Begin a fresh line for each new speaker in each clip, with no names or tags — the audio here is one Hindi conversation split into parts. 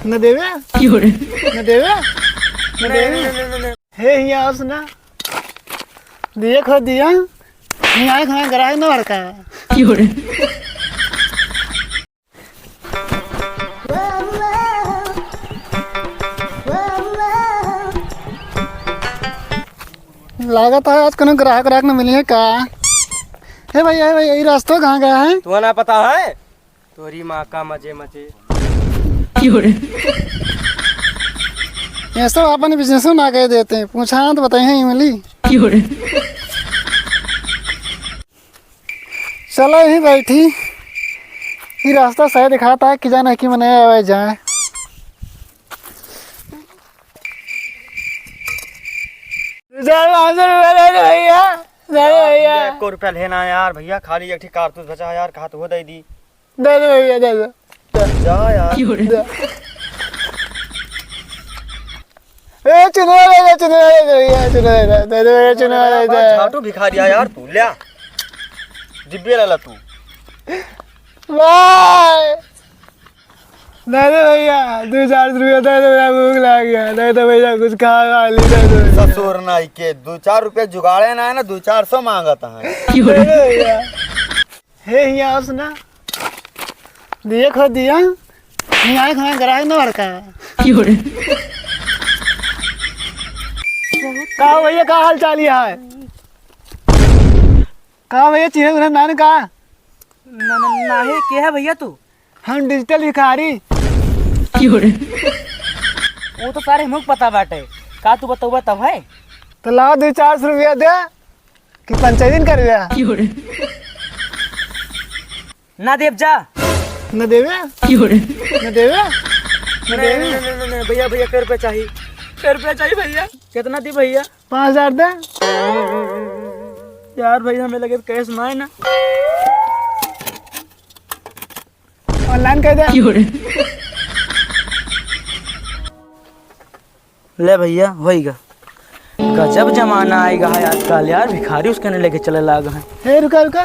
न देवे न देवे न देवे हे हिया उसना दिए खो दिया हिया खाना ग्राहक न भड़का लागत है आज कौन ग्राहक ग्राहक न मिली है का। हे भैया ये रास्ता कहाँ गया है?
तुम्हें ना पता है? तोरी माँ का मजे मजे
ये सब अपन बिजनेस में ना कह देते हैं। पूछा तो बताइए इमली चलो यही बैठी ये रास्ता सही दिखाता है कि जाना कि मनाया हुआ जाए। भैया
1 रुपया लेना यार भैया, खाली एक कारतूस बचा यार, कहा तो वो दे दी।
दे दो भैया दे दो
जा यार झाटू भिखारी यार तू ले डिब्बे ला तू
भैया 2-4 रुपया दे दो, मेरा भूख लग गया। नहीं तो भैया कुछ खा वाली दे दो।
ससुर नाई के 2-4 रुपये जुगाड़े ना है ना, 200-400 मांगता है।
भैया हे हिया उसना दिए खो दिया हिया खाना ग्राहक न भड़का कहा भैया का हाल चाल है? कहा भैया चिन्ह नान का
नहीं क्या है भैया तू?
हम डिजिटल भिखारी।
वो तो सारे मुझे पता बाटे, का तू बताऊबा तब है।
तो लाओ 200-400 रुपया दे कि पंचायत कर दिया
ना देव जा
न देवे न देवे
नहीं भैया भैया कर रुपया चाहिए, कर रुपया चाहिए भैया। कितना दी भैया?
5000 दे
यार भैया हमें लगे कैश ना है ना,
ऑनलाइन कर दे।
ले भैया होएगा। गजब जमाना आएगा है आजकल यार, भिखारी उसके ने लेके चले लाग हैं।
हे रुका रुका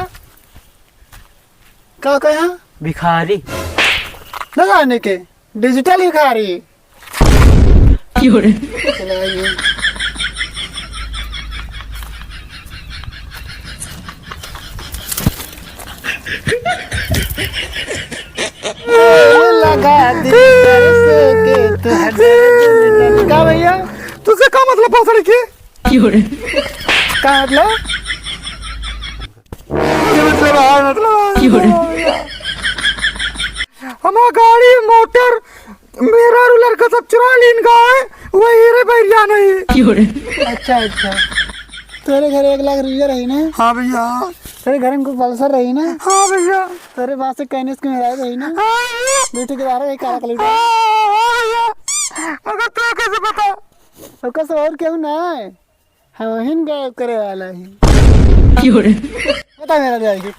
का कहा
भिखारी
लगाने के डिजिटल भिखारी चलाइए। लगा दी का भैया तुझसे का मतलब पसड़ के का मतलब हमारा गाड़ी मोटर मेरा रूलर का सब चुरा लीन का है, वही रे भैया नहीं। अच्छा तेरे घर 1 लाख रुपया रही ना? हाँ भैया। तेरे घर में कोई पल्सर रही ना? हाँ भैया। तेरे पास से कैनिस की मेरा रही ना? बेटे के बारे में काला कलर मगर तू कैसे पता? तो कैसे और क्यों ना है, हम हिन गायब करे वाला ही बता मेरा जाएगी।